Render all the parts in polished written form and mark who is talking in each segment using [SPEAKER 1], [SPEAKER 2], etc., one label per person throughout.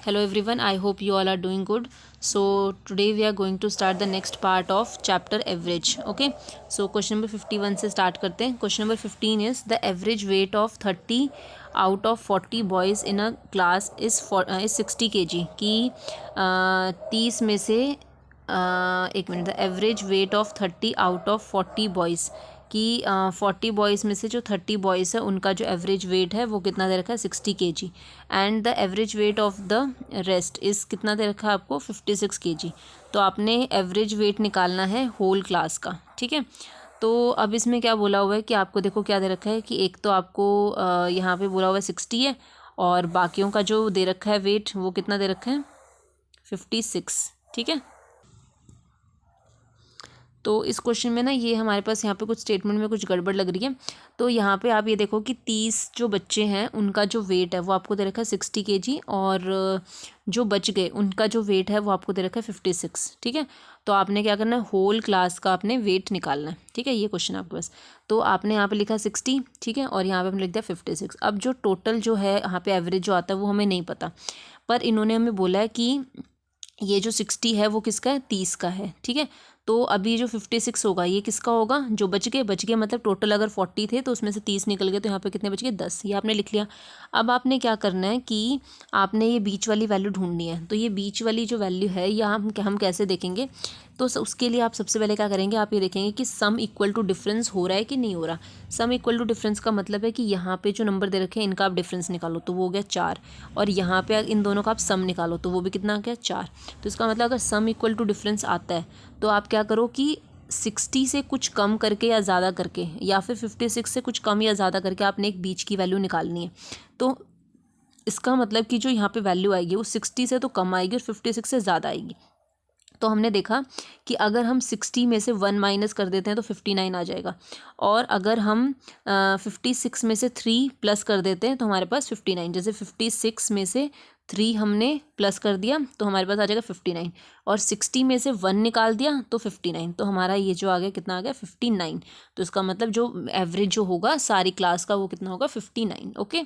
[SPEAKER 1] Hello everyone, I hope you all are doing good. So today we are going to start the next part of chapter average. Okay, so question number 51 से start करते हैं. Question number 15 is the average weight of 30 out of 40 boys in a class is 60 kg. कि 30 में से एक minute, the average weight of 30 out of 40 boys कि 40 boys में से जो 30 बॉयज़ है उनका जो एवरेज वेट है वो कितना दे रखा है 60 kg. And the average weight of the rest is कितना दे रखा है आपको 56 kg. तो आपने एवरेज वेट निकालना है होल क्लास का. ठीक है, तो अब इसमें क्या बोला हुआ है कि आपको देखो क्या दे रखा है कि एक तो आपको यहाँ पे बोला हुआ है 60 है और बाकियों का जो दे रखा है वेट वो कितना दे रखा है 56. ठीक है, तो इस क्वेश्चन में ना ये हमारे पास यहाँ पे कुछ स्टेटमेंट में कुछ गड़बड़ लग रही है. तो यहाँ पे आप ये देखो कि 30 जो बच्चे हैं उनका जो वेट है वो आपको दे रखा है 60 kg और जो बच गए उनका जो वेट है वो आपको दे रखा है 56. ठीक है, तो आपने क्या करना है होल क्लास का आपने वेट निकालना है. ठीक है, ये क्वेश्चन आपके पास. तो आपने यहाँ पे लिखा 60. ठीक है, और यहाँ पे हमने लिख दिया 56. अब जो टोटल जो है यहाँ पे एवरेज जो आता है वो हमें नहीं पता, पर इन्होंने हमें बोला है कि ये जो 60 है वो किसका है 30 का है. ठीक है, तो अभी जो 56 होगा ये किसका होगा जो बच गए मतलब टोटल अगर 40 थे तो उसमें से 30 निकल गए तो यहाँ पे कितने बच गए 10. ये आपने लिख लिया. अब आपने क्या करना है कि आपने ये बीच वाली वैल्यू ढूंढनी है. तो ये बीच वाली जो वैल्यू है या हम कैसे देखेंगे, तो उसके लिए आप सबसे पहले क्या करेंगे, आप ये देखेंगे कि सम इक्वल टू डिफरेंस हो रहा है कि नहीं हो रहा. सम इक्वल टू डिफरेंस का मतलब है कि यहाँ पे जो नंबर दे रखे हैं इनका आप डिफरेंस निकालो तो वो हो गया 4, और यहाँ पे इन दोनों का आप सम निकालो तो वो भी कितना आ गया 4. तो इसका मतलब अगर सम इक्वल टू डिफरेंस आता है तो आप क्या करो कि 60 से कुछ कम करके या ज़्यादा करके या फिर 56 से कुछ कम या ज़्यादा करके आपने एक बीच की वैल्यू निकालनी है. तो इसका मतलब कि जो यहाँ पे वैल्यू आएगी वो 60 से तो कम आएगी और 56 से ज़्यादा आएगी. तो हमने देखा कि अगर हम 60 में से 1 माइनस कर देते हैं तो 59 आ जाएगा, और अगर हम 56 में से 3 प्लस कर देते हैं तो हमारे पास 59. जैसे 56 में से 3 हमने प्लस कर दिया तो हमारे पास आ जाएगा 59, और 60 में से 1 निकाल दिया तो 59. तो हमारा ये जो आ गया कितना आ गया 59. तो इसका मतलब जो एवरेज जो होगा सारी क्लास का वो कितना होगा 59. ओके,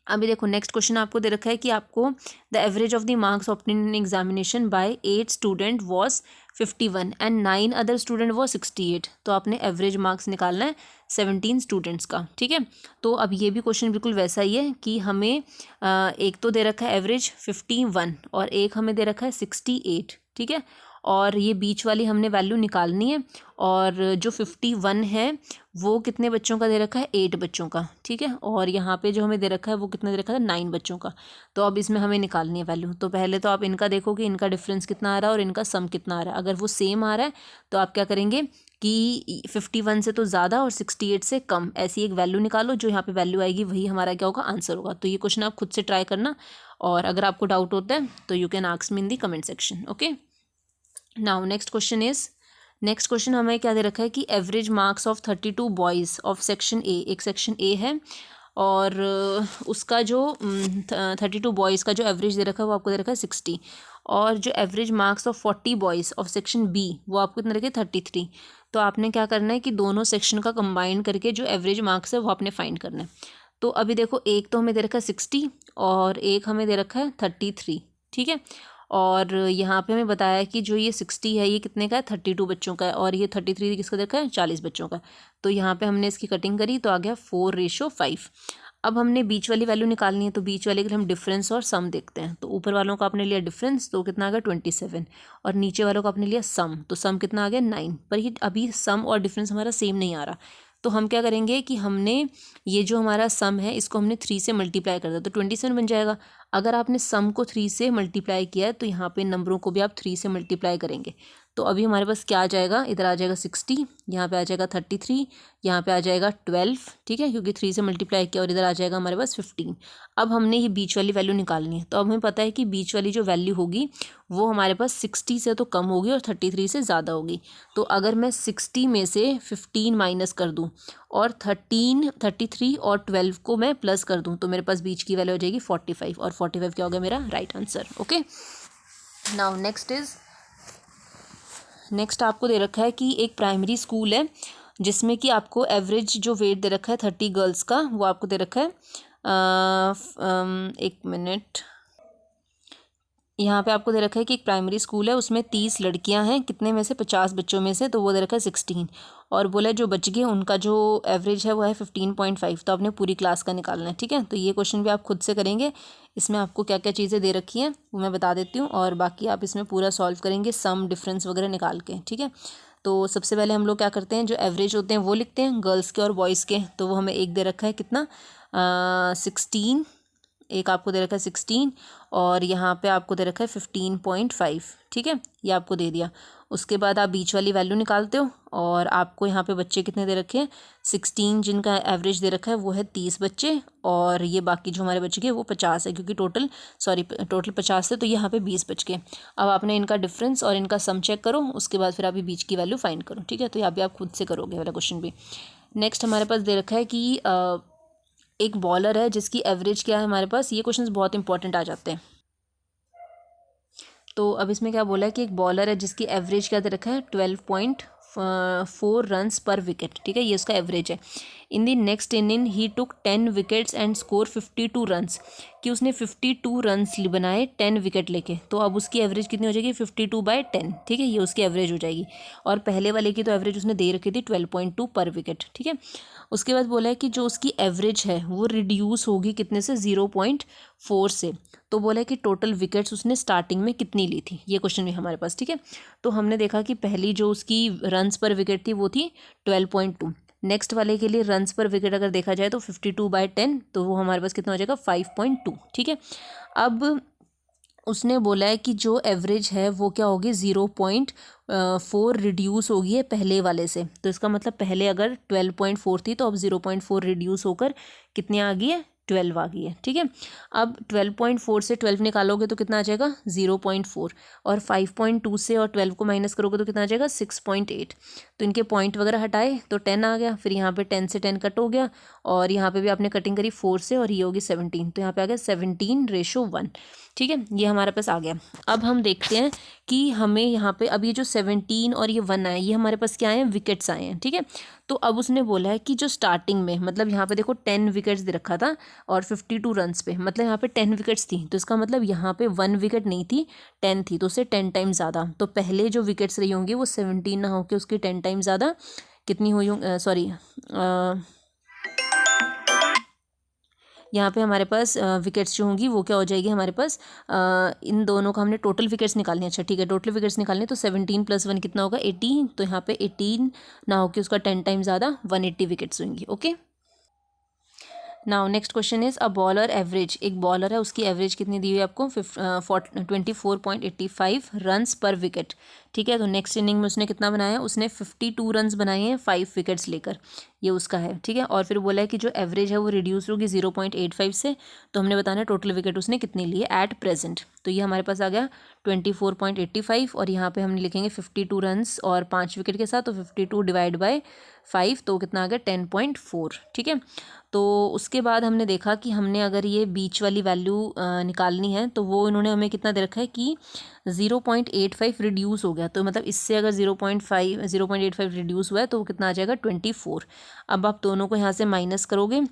[SPEAKER 1] अभी देखो नेक्स्ट क्वेश्चन आपको दे रखा है कि आपको the average of the marks obtained in examination by 8 student was 51 and 9 other student was 68. तो आपने एवरेज मार्क्स निकालना है 17 स्टूडेंट्स का. ठीक है, तो अब ये भी क्वेश्चन बिल्कुल वैसा ही है कि हमें एक तो दे रखा है एवरेज 51 और एक हमें दे रखा है 68. ठीक है, और ये बीच वाली हमने वैल्यू निकालनी है, और जो 51 है वो कितने बच्चों का दे रखा है 8 बच्चों का. ठीक है, और यहाँ पे जो हमें दे रखा है वो कितना दे रखा है 9 बच्चों का. तो अब इसमें हमें निकालनी है वैल्यू. तो पहले तो आप इनका देखो कि इनका डिफरेंस कितना आ रहा है और इनका सम कितना आ रहा है. अगर वो सेम आ रहा है तो आप क्या करेंगे कि 51 से तो ज़्यादा और 68 से कम ऐसी एक वैल्यू निकालो. जो यहाँ पे वैल्यू आएगी वही हमारा क्या होगा आंसर होगा. तो ये क्वेश्चन आप खुद से ट्राई करना, और अगर आपको डाउट होता है तो you can ask me in the comment section. Okay, now next question हमें क्या दे रखा है कि average marks of 32 boys of section A. एक सेक्शन ए है और उसका जो 32 बॉयज़ का जो एवरेज दे रखा है वो आपको दे रखा है 60, और जो average marks of 40 boys of section B वो आपको कितना रखे 33. तो आपने क्या करना है कि दोनों सेक्शन का कंबाइन करके जो एवरेज मार्क्स है वो आपने फाइंड करना है. तो अभी देखो एक तो हमें दे रखा है 60 और एक हमें दे रखा है 33. ठीक है, और यहाँ पे हमें बताया कि जो ये 60 है ये कितने का है 32 बच्चों का है, और ये 33 किसका देखा है 40 बच्चों का. तो यहाँ पे हमने इसकी कटिंग करी तो आ गया 4:5. अब हमने बीच वाली वैल्यू निकालनी है, तो बीच वाले के लिए हम डिफरेंस और सम देखते हैं. तो ऊपर वालों का आपने लिया डिफरेंस तो कितना आ गया 27, और नीचे वालों का आपने लिया सम तो सम कितना आ गया 9. पर ये अभी सम और डिफरेंस हमारा सेम नहीं आ रहा. तो हम क्या करेंगे कि हमने ये जो हमारा सम है इसको हमने 3 से मल्टीप्लाई कर दिया तो 27 बन जाएगा. अगर आपने सम को 3 से मल्टीप्लाई किया है तो यहाँ पे नंबरों को भी आप 3 से मल्टीप्लाई करेंगे. तो अभी हमारे पास क्या आ जाएगा, इधर आ जाएगा 60, यहाँ पे आ जाएगा 33, यहाँ पे आ जाएगा 12. ठीक है, क्योंकि 3 से मल्टीप्लाई किया, और इधर आ जाएगा हमारे पास 15. अब हमने ये बीच वाली वैल्यू निकालनी है. तो अब हमें पता है कि बीच वाली जो वैल्यू होगी वो हमारे पास 60 से तो कम होगी और 33 से ज़्यादा होगी. तो अगर मैं 60 में से 15 माइनस कर दूँ और 33 और 12 को मैं प्लस कर दूँ तो मेरे पास बीच की वैल्यू हो जाएगी 45, और 45 क्या हो गया मेरा right answer. Okay, now next आपको दे रखा है कि एक प्राइमरी स्कूल है जिसमें कि आपको एवरेज जो वेट दे रखा है 30 गर्ल्स का वो आपको दे रखा है एक मिनट यहाँ पे आपको दे रखा है कि एक प्राइमरी स्कूल है, उसमें 30 लड़कियां हैं, कितने में से 50 बच्चों में से, तो वो दे रखा है 16, और बोला जो बच गए उनका जो एवरेज है वो है 15.5। तो आपने पूरी क्लास का निकालना है। ठीक है, तो ये क्वेश्चन भी आप खुद से करेंगे। इसमें आपको क्या क्या चीज़ें दे रखी हैं वो मैं बता देती हूँ, और बाकी आप इसमें पूरा सॉल्व करेंगे, सम डिफरेंस वगैरह निकाल के। ठीक है, तो सबसे पहले हम लोग क्या करते हैं, जो एवरेज होते हैं वो लिखते हैं गर्ल्स के और बॉयज़ के। तो वो हमें एक दे रखा है कितना, 16, एक आपको दे रखा है 16, और यहाँ पे आपको दे रखा है 15.5। ठीक है, ये आपको दे दिया। उसके बाद आप बीच वाली वैल्यू निकालते हो, और आपको यहाँ पे बच्चे कितने दे रखे हैं, 16, जिनका एवरेज दे रखा है वो है 30 बच्चे, और ये बाकी जो हमारे बच गए वो 50 है, क्योंकि टोटल 50 है, तो यहाँ पे 20 बच गए। अब आपने इनका डिफरेंस और इनका सम चेक करो, उसके बाद फिर आप ये बीच की वैल्यू फाइंड करो। ठीक है, तो यहाँ पे आप खुद से करोगे वाला क्वेश्चन भी। नेक्स्ट हमारे पास दे रखा है कि एक बॉलर है जिसकी एवरेज क्या है हमारे पास। ये क्वेश्चंस बहुत इंपॉर्टेंट आ जाते हैं। तो अब इसमें क्या बोला है कि एक बॉलर है जिसकी एवरेज क्या दे रखा है, 12.4 रन्स पर विकेट। ठीक है, ये उसका एवरेज है। In the next inning he took 10 wickets and score 52 runs, कि उसने 52 रन्स बनाए 10 विकेट लेके। तो अब उसकी एवरेज कितनी हो जाएगी, 52/10। ठीक है, ये उसकी एवरेज हो जाएगी। और पहले वाले की तो एवरेज उसने दे रखी थी 12.2 पर विकेट। ठीक है, उसके बाद बोला है कि जो उसकी एवरेज है वो रिड्यूस होगी कितने से, 0.4 से। तो बोला है कि टोटल विकेट्स उसने स्टार्टिंग में कितनी ली थी, ये क्वेश्चन भी हमारे पास। ठीक है, तो हमने देखा कि पहली जो उसकी रन्स पर विकेट थी वो थी 12.2। नेक्स्ट वाले के लिए रन्स पर विकेट अगर देखा जाए तो 52/10, तो वो हमारे पास कितना हो जाएगा, 5.2। ठीक है, अब उसने बोला है कि जो एवरेज है वो क्या होगी, 0.4 रिड्यूस होगी है पहले वाले से। तो इसका मतलब पहले अगर 12.4 थी, तो अब 0.4 रिड्यूस होकर कितनी आ गई है, 12 आ गई है। ठीक है, अब 12.4 से 12 निकालोगे तो कितना आ जाएगा, 0.4, और 5.2 से और 12 को माइनस करोगे तो कितना आ जाएगा, 6.8। तो इनके पॉइंट वगैरह हटाए तो 10 आ गया, फिर यहाँ पे 10 से 10 कट हो गया, और यहाँ पे भी आपने कटिंग करी 4 से, और ये होगी 17, तो यहाँ पे आ गया 17:1। ठीक है, ये हमारे पास आ गया। अब हम देखते हैं कि हमें यहाँ पे अब ये जो 17 और ये 1 आए, ये हमारे पास क्या आए हैं, विकेट्स आए हैं। ठीक है, तो अब उसने बोला है कि जो स्टार्टिंग में, मतलब यहाँ पे देखो 10 विकेट्स दे रखा था और 52 रन्स पे, मतलब यहाँ पे 10 विकेट्स थी। तो इसका मतलब यहाँ पे 1 विकेट नहीं थी, 10 थी, तो उससे 10 टाइम ज़्यादा। तो पहले जो विकेट्स रही होंगी वो 17 ना होकर उसकी 10 टाइम ज़्यादा कितनी हुई होंगी, सॉरी, यहाँ पे हमारे पास विकेट्स जो होंगी वो क्या हो जाएगी हमारे पास, इन दोनों का हमने टोटल विकेट्स निकालनी है। अच्छा ठीक है, टोटल विकेट्स निकालने, तो 17 + 1 कितना होगा, 18। तो यहाँ पे 18 ना होकर उसका 10 टाइम ज़्यादा 180 विकेट्स होंगी। Okay, now next question is a bowler average, एक बॉलर है उसकी एवरेज कितनी दी हुई है आपको, 24.85 रन्स पर विकेट। ठीक है, तो नेक्स्ट इनिंग में उसने कितना बनाया, उसने 52 रन्स बनाए हैं 5 विकेट्स लेकर, ये उसका है। ठीक है, और फिर बोला है कि जो एवरेज है वो रिड्यूस होगी 0.85 से। तो हमने बताना है टोटल विकेट उसने कितनी ली है एट प्रेजेंट। तो ये हमारे पास आ गया 24.85, और यहाँ पे हम लिखेंगे 52 रन्स और 5 विकेट के साथ, तो 52/5, तो कितना आ गया 10.4। ठीक है, तो उसके बाद हमने देखा कि हमने अगर ये बीच वाली वैल्यू निकालनी है, तो वो इन्होंने हमें कितना दे रखा है कि 0.85 रिड्यूस हो गया। तो मतलब इससे अगर 0.85 रिड्यूस हुआ है तो वो कितना आ जाएगा, 24। अब आप दोनों को यहाँ से माइनस करोगे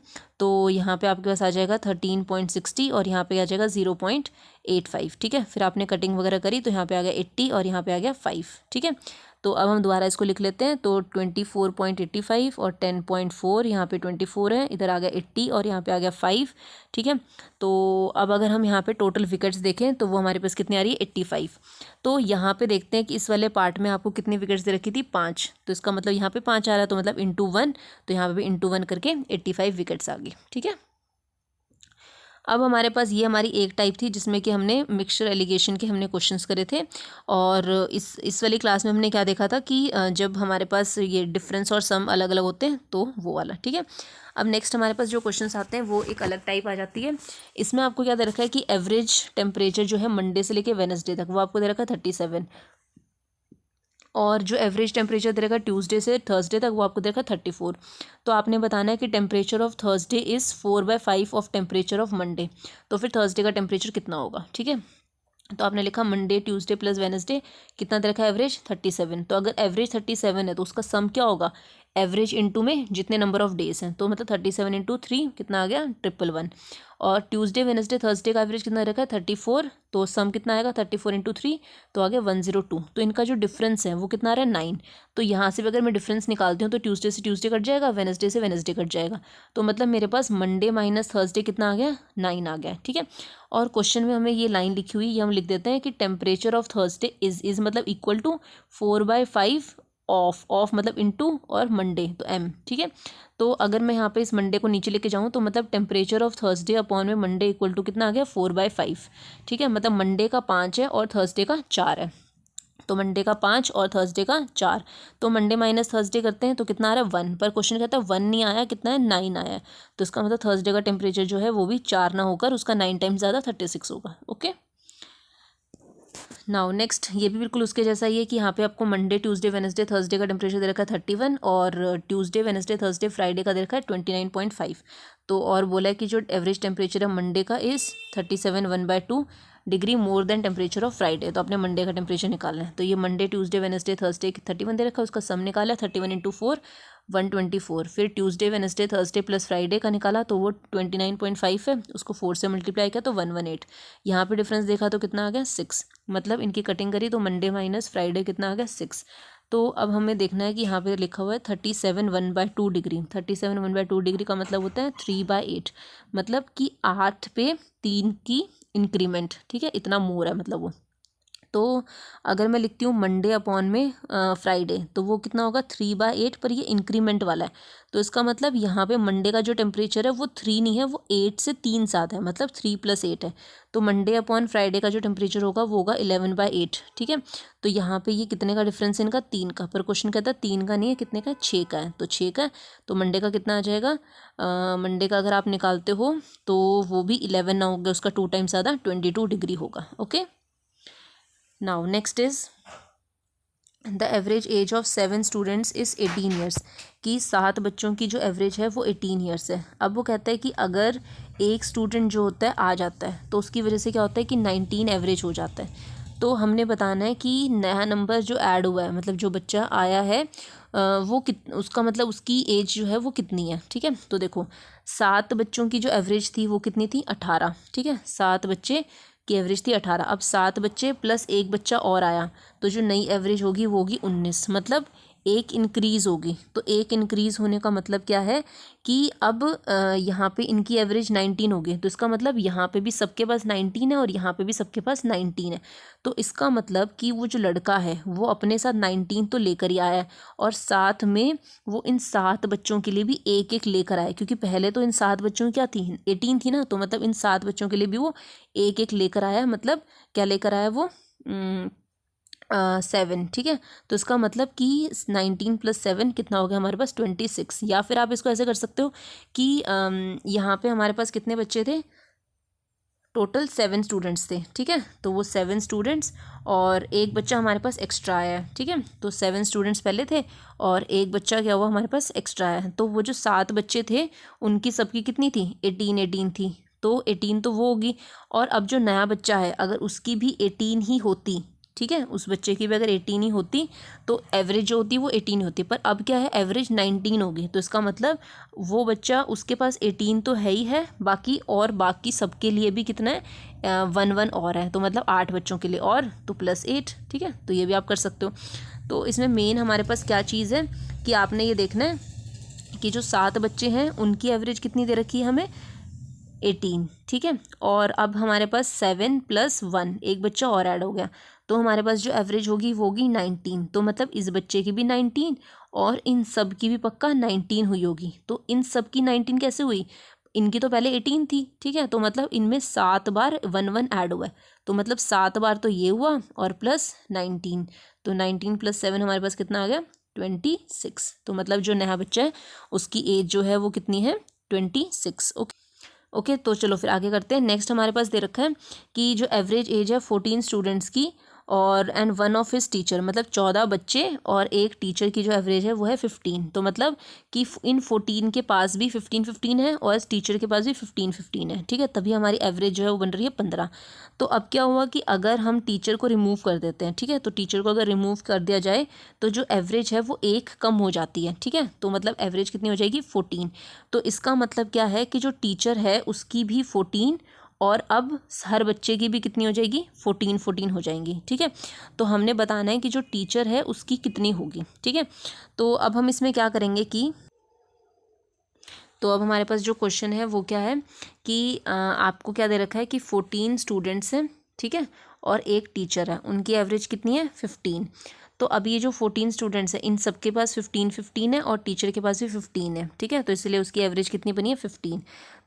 [SPEAKER 1] तो यहाँ पे आपके पास आ जाएगा 13.60, और यहाँ पे आ जाएगा 0.85। ठीक है, फिर आपने कटिंग वगैरह करी तो यहाँ पे आ गया 80 और यहाँ पे आ गया 5। ठीक है, तो अब हम दोबारा इसको लिख लेते हैं। तो 24.85 और 10.4, यहाँ पे 24 है, इधर आ गया 80 और यहाँ पे आ गया 5। ठीक है, तो अब अगर हम यहाँ पे टोटल विकेट्स देखें तो वो हमारे पास कितनी आ रही है, 85। तो यहाँ पे देखते हैं कि इस वाले पार्ट में आपको कितनी विकेट्स दे रखी थी, 5। तो इसका मतलब यहाँ पे 5 आ रहा है, तो मतलब इंटू 1, तो यहाँ पे भी इंटू 1 करके 85 विकेट्स आ गई। ठीक है, अब हमारे पास ये हमारी एक टाइप थी जिसमें कि हमने मिक्सचर एलिगेशन के हमने क्वेश्चंस करे थे। और इस वाली क्लास में हमने क्या देखा था कि जब हमारे पास ये डिफरेंस और सम अलग अलग होते हैं तो वो वाला। ठीक है, अब नेक्स्ट हमारे पास जो क्वेश्चंस आते हैं वो एक अलग टाइप आ जाती है। इसमें आपको क्या दे रखा है कि एवरेज टेम्परेचर जो है मंडे से लेकर वेडनेसडे तक वो आपको दे रखा है 37, और जो एवरेज टेम्परेचर दे रखा है ट्यूसडे से थर्सडे तक वो आपको दे रखा है 34। तो आपने बताना है कि temperature of Thursday is 4/5 of temperature of Monday. तो फिर थर्सडे का टेम्परेचर कितना होगा। ठीक है, तो आपने लिखा मंडे ट्यूसडे प्लस वेडनेसडे कितना दे रखा है एवरेज 37। तो अगर एवरेज 37 है तो उसका सम क्या होगा, एवरेज इंटू में जितने नंबर ऑफ डेज हैं, तो मतलब 37 इंटू 3 कितना आ गया 111। और ट्यूसडे वेनसडे थर्सडे का एवरेज कितना रखा है 34, तो सम कितना आएगा 34 इंटू 3 तो आ गया 102। तो इनका जो डिफरेंस है वो कितना आ रहा है 9। तो यहाँ से भी अगर मैं डिफरेंस निकालती हूँ तो ट्यूसडे से ट्यूसडे कट जाएगा, वेनसडे से वेनसडे कट जाएगा, तो मतलब मेरे पास मंडे माइनस थर्सडे कितना आ गया 9 आ गया। ठीक है, और क्वेश्चन में हमें ये लाइन लिखी हुई, ये हम लिख देते हैं कि टेम्परेचर ऑफ थर्सडे इज मतलब इक्वल टू 4/5 ऑफ मतलब इनटू और मंडे तो m। ठीक है, तो अगर मैं यहाँ पे इस मंडे को नीचे लेके जाऊँ तो मतलब टेम्परेचर ऑफ थर्सडे अपॉन में मंडे इक्वल टू कितना आ गया 4/5। ठीक है, मतलब मंडे का 5 है और थर्सडे का 4 है, तो मंडे का 5 और थर्सडे का 4, तो मंडे माइनस थर्सडे करते हैं तो कितना आ रहा है 1, पर क्वेश्चन कहता है 1 नहीं आया, कितना है 9 आया है, तो इसका मतलब थर्सडे का टेम्परेचर जो है वो भी 4 ना होकर उसका 9 टाइम्स ज़्यादा 36 होगा। ओके, नाउ नेक्स्ट, ये भी बिल्कुल उसके जैसा ही है कि यहाँ पे आपको मंडे ट्यूसडे वेनसडे थर्सडे का टेम्परेचर दे रखा है 31 और ट्यूसडे वेनसडे थर्सडे फ्राइडे का दे रखा है 29.5। तो और बोला है कि जो एवरेज टेम्परेचर है मंडे का is 37 1/2 degree more than temperature of Friday, तो आपने मंडे का टेम्परेचर निकालना है। तो ये मंडे ट्यूसडे वेनसडे थर्सडे 31 दे रखा है, उसका सम निकाला 31 इंटू 4 124। फिर Tuesday Wednesday Thursday plus Friday का निकाला तो वो 29.5 है, उसको 4 से मल्टीप्लाई किया तो 118। यहाँ पे डिफरेंस देखा तो कितना आ गया 6, मतलब इनकी कटिंग करी तो मंडे माइनस फ्राइडे कितना आ गया 6। तो अब हमें देखना है कि यहाँ पे लिखा हुआ है 37 1/2 डिग्री, 37 1/2 डिग्री का मतलब होता है 3/8, मतलब कि 8 पे 3 की इंक्रीमेंट। ठीक है, इतना मोर है मतलब वो। तो अगर मैं लिखती हूँ मंडे अपॉन में फ्राइडे तो वो कितना होगा 3/8, पर ये इंक्रीमेंट वाला है, तो इसका मतलब यहाँ पे मंडे का जो टेम्परेचर है वो 3 नहीं है, वो 8 से 3 साथ है, मतलब 3 + 8 है। तो मंडे अपॉन फ्राइडे का जो टेम्परेचर होगा वो होगा 11/8। ठीक है, तो यहाँ पे ये कितने का डिफरेंस है इनका 3 का, पर क्वेश्चन कहता है 3 का नहीं है, कितने का 6 का है, तो 6 का है, तो मंडे का कितना आ जाएगा, मंडे का अगर आप निकालते हो तो वो भी 11 ना होगा, उसका 2 टाइम्स ज़्यादा 22 डिग्री होगा। Okay, now next is the average age of 7 students is 18 years, कि 7 बच्चों की जो एवरेज है वो 18 ईयर्स है। अब वो कहता है कि अगर एक स्टूडेंट जो होता है आ जाता है तो उसकी वजह से क्या होता है कि 19 एवरेज हो जाता है। तो हमने बताना है कि नया नंबर जो ऐड हुआ है, मतलब जो बच्चा आया है वो उसका मतलब उसकी एज जो है वो कितनी है। ठीक है, तो देखो 7 बच्चों की जो एवरेज थी वो कितनी थी 18। ठीक है, 7 बच्चे की एवरेज थी 18, अब 7 बच्चे प्लस एक बच्चा और आया तो जो नई एवरेज होगी वो होगी 19, मतलब एक इंक्रीज़ होगी। तो एक इंक्रीज़ होने का मतलब क्या है कि अब यहाँ पे इनकी एवरेज 19 होगी, तो इसका मतलब यहाँ पे भी सबके पास 19 है और यहाँ पे भी सबके पास 19 है। तो इसका मतलब कि वो जो लड़का है वो अपने साथ 19 तो लेकर ही आया है, और साथ में वो इन 7 बच्चों के लिए भी एक एक लेकर आया, क्योंकि पहले तो इन 7 बच्चों की क्या थी 18 थी ना, तो मतलब इन 7 बच्चों के लिए भी वो एक एक लेकर आया, मतलब क्या लेकर आया वो 7। ठीक है, तो इसका मतलब कि 19 + 7 कितना हो गया हमारे पास 26। या फिर आप इसको ऐसे कर सकते हो कि यहाँ पे हमारे पास कितने बच्चे थे, टोटल 7 स्टूडेंट्स थे। ठीक है, तो वो 7 स्टूडेंट्स और एक बच्चा हमारे पास एक्स्ट्रा आया है। ठीक है, तो 7 स्टूडेंट्स पहले थे और एक बच्चा क्या हुआ हमारे पास एक्स्ट्रा आया है, तो वो जो 7 बच्चे थे उनकी सबकी कितनी थी 18 थी, तो 18 तो वो होगी। और अब जो नया बच्चा है अगर उसकी भी 18 ही होती, ठीक है, उस बच्चे की भी अगर 18 ही होती तो एवरेज जो होती वो 18 होती, पर अब क्या है एवरेज 19 होगी, तो इसका मतलब वो बच्चा उसके पास 18 तो है ही है, बाकी और बाकी सबके लिए भी कितना है 1 और है, तो मतलब 8 बच्चों के लिए और तो +8। ठीक है, तो ये भी आप कर सकते हो। तो इसमें मेन हमारे पास क्या चीज़ है कि आपने ये देखना है कि जो 7 बच्चे हैं उनकी एवरेज कितनी दे रखी है हमें 18। ठीक है, और अब हमारे पास 7 + 1 एक बच्चा और ऐड हो गया, तो हमारे पास जो एवरेज होगी वो होगी 19, तो मतलब इस बच्चे की भी 19 और इन सब की भी पक्का 19 हुई होगी। तो इन सब की 19 कैसे हुई, इनकी तो पहले 18 थी। ठीक है, तो मतलब इनमें 7 बार 1 ऐड हुआ है, तो मतलब 7 बार तो ये हुआ और प्लस 19, तो 19 + 7 हमारे पास कितना आ गया 26। तो मतलब जो नया बच्चा है उसकी एज जो है वो कितनी है 26। ओके, तो चलो फिर आगे करते हैं। नेक्स्ट हमारे पास दे रखा है कि जो एवरेज एज है 14 स्टूडेंट्स की और and one of his teacher, मतलब 14 बच्चे और एक टीचर की जो एवरेज है वो है 15। तो मतलब कि इन 14 के पास भी 15 है और इस टीचर के पास भी 15 है, ठीक है, तभी हमारी एवरेज जो है वो बन रही है 15। तो अब क्या हुआ कि अगर हम टीचर को रिमूव कर देते हैं, ठीक है, तो टीचर को अगर रिमूव कर दिया जाए तो जो एवरेज है वो एक कम हो जाती है, ठीक है, तो मतलब एवरेज कितनी हो जाएगी 14। तो इसका मतलब क्या है कि जो टीचर है उसकी भी 14 और अब हर बच्चे की भी कितनी हो जाएगी 14 हो जाएंगी, ठीक है। तो हमने बताना है कि जो टीचर है उसकी कितनी होगी, ठीक है। तो अब हम इसमें क्या करेंगे कि तो अब हमारे पास जो क्वेश्चन है वो क्या है कि आपको क्या दे रखा है कि 14 स्टूडेंट्स हैं, ठीक है, और एक टीचर है, उनकी एवरेज कितनी है 15। तो अब ये जो 14 स्टूडेंट्स हैं इन सबके पास 15 है और टीचर के पास भी 15 है, ठीक है, तो इसलिए उसकी एवरेज कितनी बनी है 15।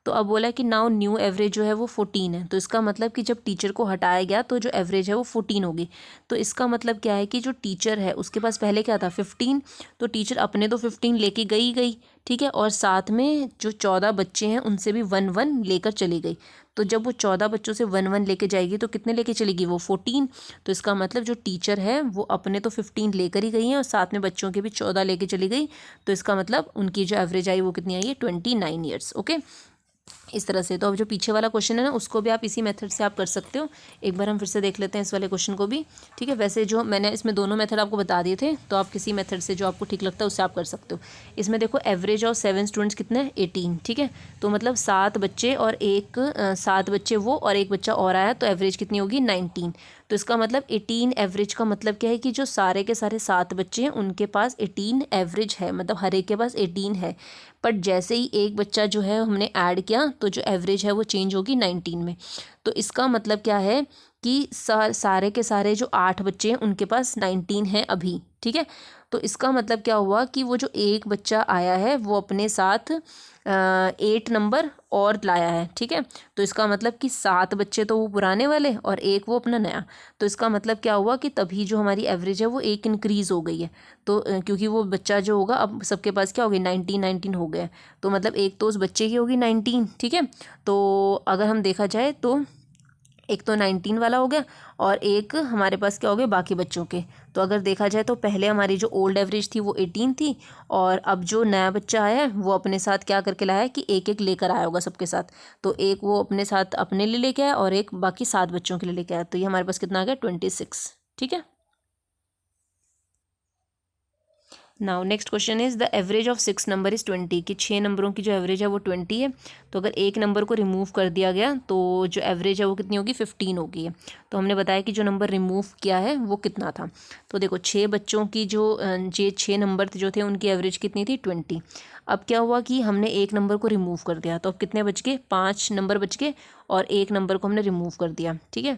[SPEAKER 1] तो अब बोला है कि नाउ न्यू एवरेज जो है वो 14 है, तो इसका मतलब कि जब टीचर को हटाया गया तो जो एवरेज है वो 14 होगी। तो इसका मतलब क्या है कि जो टीचर है उसके पास पहले क्या था 15, तो टीचर अपने तो 15 लेके गई, ठीक है, और साथ में जो 14 बच्चे हैं उनसे भी 1 लेकर चली गई। तो जब वो 14 बच्चों से 1 लेके जाएगी तो कितने लेके चलेगी वो 14। तो इसका मतलब जो टीचर है वो अपने तो 15 लेकर ही गई हैं और साथ में बच्चों के भी 14 लेके चली गई। तो इसका मतलब उनकी जो एवरेज आई वो कितनी आई है 29 ईयर्स। ओके, इस तरह से। तो अब जो पीछे वाला क्वेश्चन है ना उसको भी आप इसी मेथड से आप कर सकते हो। एक बार हम फिर से देख लेते हैं इस वाले क्वेश्चन को भी, ठीक है। वैसे जो मैंने इसमें दोनों मेथड आपको बता दिए थे, तो आप किसी मेथड से जो आपको ठीक लगता है उससे आप कर सकते हो। इसमें देखो एवरेज ऑफ 7 स्टूडेंट्स कितने हैं 18, ठीक है, तो मतलब 7 बच्चे और 7 बच्चे वो और एक बच्चा और आया तो एवरेज कितनी होगी 19। तो इसका मतलब 18 एवरेज का मतलब क्या है कि जो सारे के सारे 7 बच्चे हैं उनके पास 18 एवरेज है, मतलब हर एक के पास 18 है। बट जैसे ही एक बच्चा जो है हमने ऐड किया तो जो एवरेज है वो चेंज होगी 19 में। तो इसका मतलब क्या है कि सारे के सारे जो 8 बच्चे हैं उनके पास 19 है अभी, ठीक है। तो इसका मतलब क्या हुआ कि वो जो एक बच्चा आया है वो अपने साथ 8 नंबर और लाया है, ठीक है। तो इसका मतलब कि 7 बच्चे तो वो पुराने वाले और एक वो अपना नया। तो इसका मतलब क्या हुआ कि तभी जो हमारी एवरेज है वो एक इंक्रीज़ हो गई है। तो क्योंकि वो बच्चा जो होगा अब सबके पास क्या हो गई 19 हो गया। तो मतलब एक तो उस बच्चे की होगी 19, ठीक है। तो अगर हम देखा जाए तो एक तो 19 वाला हो गया और एक हमारे पास क्या हो गया बाकी बच्चों के। तो अगर देखा जाए तो पहले हमारी जो ओल्ड एवरेज थी वो 18 थी और अब जो नया बच्चा आया है वो अपने साथ क्या करके लाया है कि एक एक लेकर आया होगा सबके साथ। तो एक वो अपने साथ अपने लिए लेके आया और एक बाकी 7 बच्चों के लिए लेके आया। तो ये हमारे पास कितना आ गया 26, ठीक है। Now next question is the average of 6 number is 20, कि 6 नंबरों की जो एवरेज है वो 20 है। तो अगर एक नंबर को रिमूव कर दिया गया तो जो एवरेज है वो कितनी होगी 15 होगी है। तो हमने बताया कि जो नंबर रिमूव किया है वो कितना था। तो देखो 6 बच्चों की जो ये 6 नंबर जो थे उनकी एवरेज कितनी थी 20। अब क्या हुआ कि हमने एक नंबर को रिमूव कर दिया तो अब कितने बच गए 5 नंबर बच गए और एक नंबर को हमने रिमूव कर दिया, ठीक है।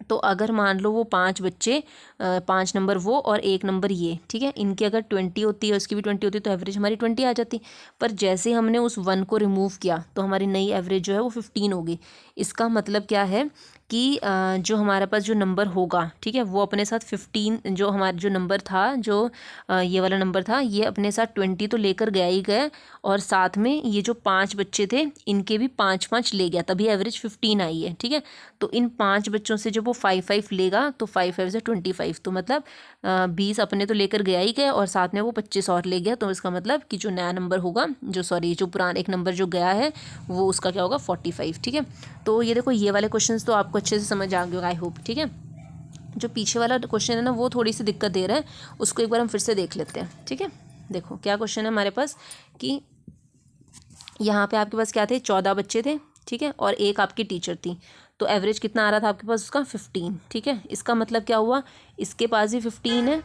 [SPEAKER 1] तो अगर मान लो वो 5 बच्चे 5 नंबर वो और एक नंबर ये, ठीक है, इनकी अगर 20 होती है उसकी भी 20 होती है तो एवरेज हमारी 20 आ जाती। पर जैसे हमने उस 1 को रिमूव किया तो हमारी नई एवरेज जो है वो 15 होगी। इसका मतलब क्या है कि जो हमारे पास जो नंबर होगा, ठीक है, वो अपने साथ 15 जो हमारा जो नंबर था जो ये वाला नंबर था ये अपने साथ 20 तो लेकर गया ही गया और साथ में ये जो 5 बच्चे थे इनके भी 5 ले गया तभी एवरेज 15 आई है, ठीक है। तो इन 5 बच्चों से जब वो 5 लेगा तो 5 से 25, तो मतलब 20 अपने तो लेकर गया ही गया और साथ में वो 25 और ले गया। तो इसका मतलब कि जो नया नंबर होगा जो पुराना एक नंबर जो गया है वो उसका क्या होगा 45, ठीक है। तो ये देखो ये वाले क्वेश्चंस तो आपको अच्छे से समझ आ गए आई होप, ठीक है। जो पीछे वाला क्वेश्चन है ना वो थोड़ी सी दिक्कत दे रहा है, उसको एक बार हम फिर से देख लेते हैं, ठीक है। देखो क्या क्वेश्चन है हमारे पास कि यहाँ पे आपके पास क्या थे 14 बच्चे थे, ठीक है, और एक आपकी टीचर थी। तो एवरेज कितना आ रहा था आपके पास उसका 15, ठीक है। इसका मतलब क्या हुआ इसके पास भी 15 है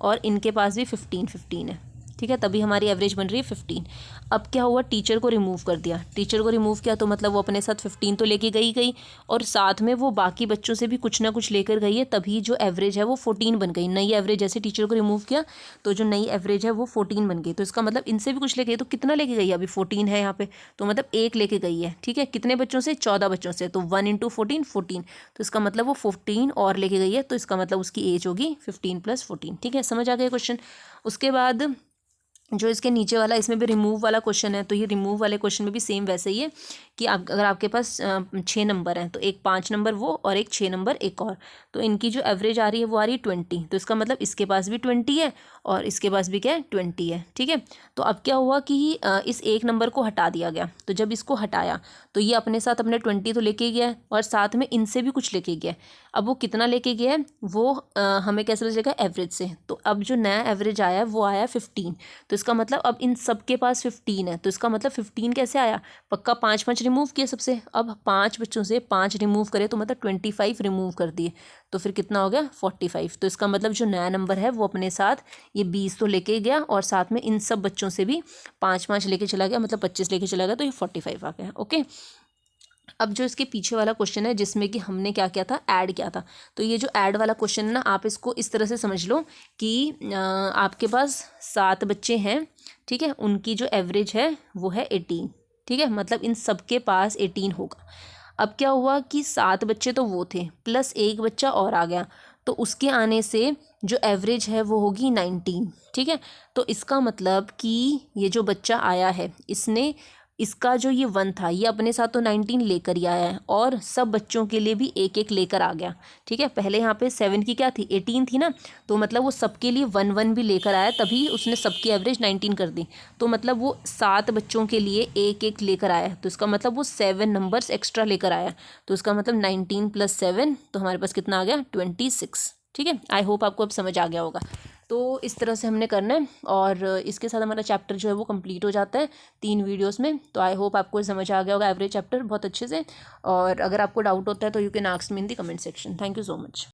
[SPEAKER 1] और इनके पास भी 15 है, ठीक है, तभी हमारी एवरेज बन रही है 15। अब क्या हुआ टीचर को रिमूव कर दिया, टीचर को रिमूव किया तो मतलब वो अपने साथ 15 तो लेके गई और साथ में वो बाकी बच्चों से भी कुछ ना कुछ लेकर गई है तभी जो एवरेज है वो 14 बन गई। नई एवरेज जैसे टीचर को रिमूव किया तो जो नई एवरेज है वो 14 बन गई। तो इसका मतलब इनसे भी कुछ लेके गई तो कितना लेके गई अभी 14 है यहाँ पे, तो मतलब एक लेके गई है, ठीक है। कितने बच्चों से 14 बच्चों से, तो 1 × 14 14, तो इसका मतलब वो 14 और लेके गई है। तो इसका मतलब उसकी एज होगी 15 + 14, ठीक है। समझ आ गया क्वेश्चन। उसके बाद जो इसके नीचे वाला इसमें भी रिमूव वाला क्वेश्चन है तो ये रिमूव वाले क्वेश्चन में भी सेम वैसे ही है कि आप अगर आपके पास 6 नंबर हैं तो एक 5 नंबर वो और एक 6 नंबर एक और, तो इनकी जो एवरेज आ रही है वो आ रही है 20। तो इसका मतलब इसके पास भी 20 है और इसके पास भी क्या है 20 है। ठीक है, तो अब क्या हुआ कि इस एक नंबर को हटा दिया गया। तो जब इसको हटाया तो ये अपने साथ अपने 20 तो लेके गया है और साथ में इनसे भी कुछ लेके गया है। अब वो कितना लेके गया है वो हमें कैसे पता चलेगा, एवरेज से। तो अब जो नया एवरेज आया है वो आया है 15। तो इसका मतलब अब इन सब के पास 15 है। तो इसका मतलब 15 कैसे आया, पक्का 5 रिमूव किए सबसे। अब 5 बच्चों से 5 रिमूव करे तो मतलब 25 रिमूव कर दिए, तो फिर कितना हो गया 45। तो इसका मतलब जो नया नंबर है वो अपने साथ ये 20 तो लेके गया और साथ में इन सब बच्चों से भी 5 लेके चला गया, मतलब 25 लेके चला गया, तो ये 45 आ गया। ओके, अब जो इसके पीछे वाला क्वेश्चन है जिसमें कि हमने क्या किया था, ऐड किया था। तो ये जो ऐड वाला क्वेश्चन है ना, आप इसको इस तरह से समझ लो कि आपके पास 7 बच्चे हैं, ठीक है, उनकी जो एवरेज है वो है 18। ठीक है, मतलब इन सब के पास 18 होगा। अब क्या हुआ कि 7 बच्चे तो वो थे प्लस एक बच्चा और आ गया, तो उसके आने से जो एवरेज है वो होगी 19। ठीक है, तो इसका मतलब कि ये जो बच्चा आया है इसने, इसका जो ये 1 था ये अपने साथ तो 19 लेकर ही आया है और सब बच्चों के लिए भी एक एक लेकर आ गया। ठीक है, पहले यहाँ पे 7 की क्या थी, 18 थी ना, तो मतलब वो सबके लिए 1 भी लेकर आया, तभी उसने सबकी एवरेज 19 कर दी। तो मतलब वो 7 बच्चों के लिए एक एक लेकर आया, तो इसका मतलब वो 7 नंबर्स एक्स्ट्रा लेकर आया। तो इसका मतलब 19 + 7, तो हमारे पास कितना आ गया 26। ठीक है, आई होप आपको अब समझ आ गया होगा। तो इस तरह से हमने करना है और इसके साथ हमारा चैप्टर जो है वो कंप्लीट हो जाता है 3 वीडियोस में। तो आई होप आपको समझ आ गया होगा एवरेज चैप्टर बहुत अच्छे से, और अगर आपको डाउट होता है तो you can ask me in the comment section. Thank you so much.